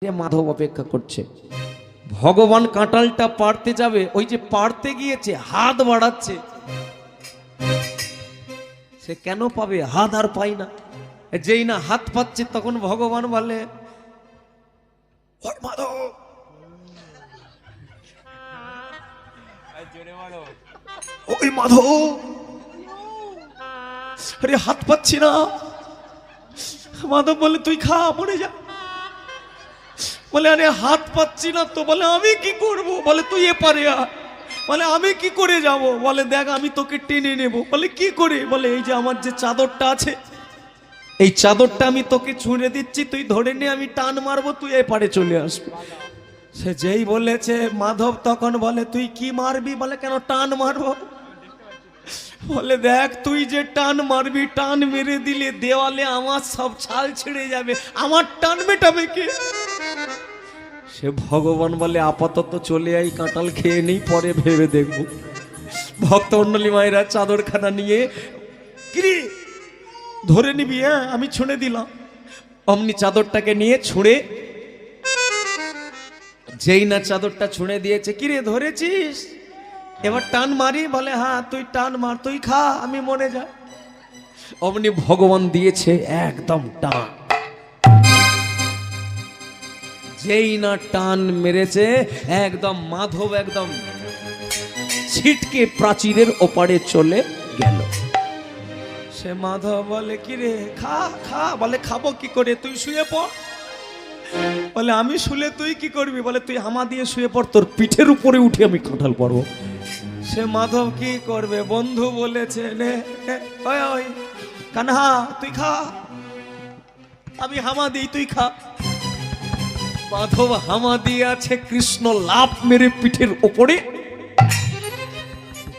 মাধব অপেক্ষা করছে। ভগবান কাঁঠালটা পাড়তে যাবে, ওই যে পাড়তে গিয়েছে হাত বাড়াচ্ছে, সে কেন পাবে? হাত আর পাই না। যেই না হাত পাচ্ছে তখন ভগবান বলে, ওই মাধব, ওই মাধব, আরে হাত পাচ্ছি না। মাধব বলে, তুই খা, মরে যা। বলে, আরে হাত পাচ্ছি না তো। বলে, আমি কি করব? বলে, তুই এপারে আ। বলে, আমি কি করে যাব? বলে, দেখ আমি তোকে টেনে নেব। বলে, কি করে? বলে, এই যে আমার যে চাদরটা আছে, এই চাদরটা আমি তোকে ছুঁড়ে দিচ্ছি, তুই ধরে নে, আমি টান মারবো, তুই এপারে চলে আসবি। সে যেই বলেছে, মাধব তখন বলে, তুই কি মারবি? বলে, কেন টান মারবো? বলে, দেখ তুই যে টান মারবি, টান মেরে দিলে দেওয়ালে আমার সব ছাল ছিঁড়ে যাবে, আমার টান মেটাবে কে? সে ভগবান বলে, আপাতত চলে আই, কাঁঠাল খেয়ে নেই, পরে ভেবে দেখবো। ভক্তমণ্ডলী মায়েরা চাদরখানা নিয়ে, কিরে ধরে নিবি? হ্যাঁ, আমি ছুঁড়ে দিলাম। অমনি চাদরটাকে নিয়ে ছুঁড়ে, যেই না চাদরটা ছুঁড়ে দিয়েছে, কিরে ধরেছিস? এবার টান মারি? বলে, হ্যাঁ তুই টান মার, তুই খা, আমি মরে যা। অমনি ভগবান দিয়েছে একদম টান। যেই না টান মেরেছে, একদম মাধব একদম ছিটকে প্রাচীরের ওপারে চলে গেল। সে মাধব বলে, কিরে খা খা। বলে, খাবো কি করে? তুই শুয়ে পড়। বলে, আমি শুলে তুই কি করবি? বলে, তুই হামা দিয়ে শুয়ে পড়, তোর পিঠের উপরে উঠে আমি কাঁঠাল পারবো। সে মাধব কি করবে? বন্ধু বলেছে, নে ওই ওই কানহা তুই খা, আমি হামা দিই, তুই খা। মাধব হামা দিয়ে আছে, কৃষ্ণ লাফ মেরে পিঠের ওপরে।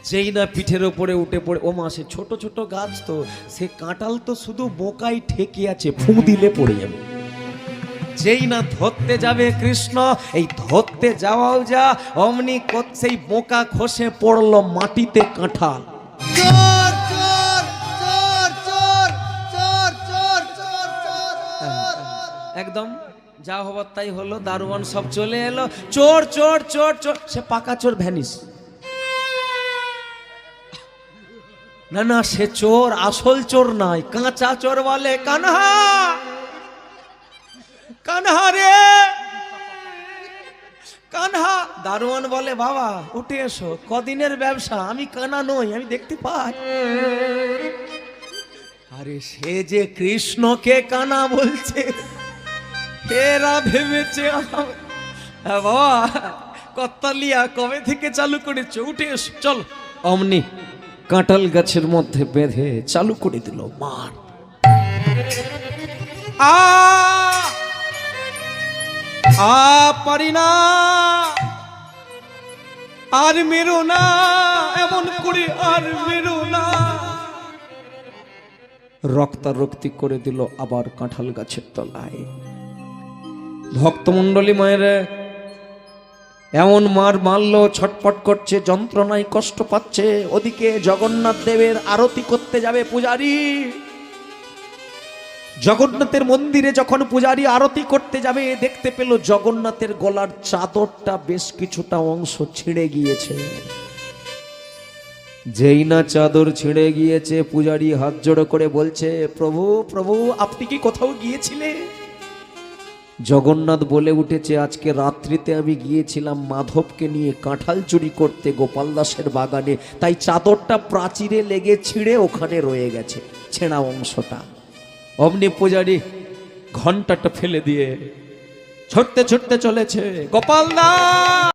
যেই না পিঠের ওপরে উঠে পড়ে, ও মা, সে ছোট ছোট গাছ তো, সে কাঁঠাল তো শুধু বোকাই ঠেকে আছে, ফু দিলে পড়ে যাবে। যেই না ধরতে যাবে কৃষ্ণ, এই ধরতে যাওয়াও যা, অমনি সেই বোকা খসে পড়লো মাটিতে কাঁঠাল। একদম যা হবার তাই হলো, দারোয়ান সব চলে এলো, চোর চোর চোর চোর। সে পাকা চোর ভ্যানিস। না না, সে চোর, আসল চোর নয়, কাঁচা চোর। বলে, কানহা কানহা রে কানহা। দারোয়ান বলে, বাবা উঠে এসো, কদিনের ব্যবসা, আমি কানা নই, আমি দেখতে পাই। আরে সে যে কৃষ্ণকে কানা বলছে, এরা ভেবেছে বাবা কত্তালিয়া কবে থেকে চালু করেছে, উঠে এসো চল। অমনি কাঁঠাল গাছের মধ্যে বেঁধে চালু করে দিল মার। পারি না আর, মেরো না এমন করে, আর মেরো না। রক্তারক্তি করে দিল আবার কাঁঠাল গাছের তলায়। ভক্তমণ্ডলী মায়ের এমন মার মারলো, ছটফট করছে, যন্ত্রণায় কষ্ট পাচ্ছে। ওদিকে জগন্নাথ দেবের আরতি করতে যাবে পূজারী। জগন্নাথের মন্দিরে যখন পূজারী আরতি করতে যাবে, দেখতে পেল জগন্নাথের গলার চাদরটা বেশ কিছুটা অংশ ছিঁড়ে গিয়েছে। যেই না চাদর ছিঁড়ে গিয়েছে, পূজারী হাত জোড়ো করে বলছে, প্রভু প্রভু, আপনি কি কোথাও গিয়েছিলেন? জগন্নাথ বলে উঠেছে, আজকে রাত্রিতে আমি গিয়েছিলাম মাধবকে নিয়ে কাঁঠাল চুরি করতে গোপাল দাসের বাগানে, তাই চাদরটা প্রাচীরে লেগে ছিঁড়ে ওখানে রয়ে গেছে, ছেঁড়া অংশটা। অমনি পূজারী ঘন্টাটা ফেলে দিয়ে ছুটতে ছুটতে চলেছে, গোপাল দাস।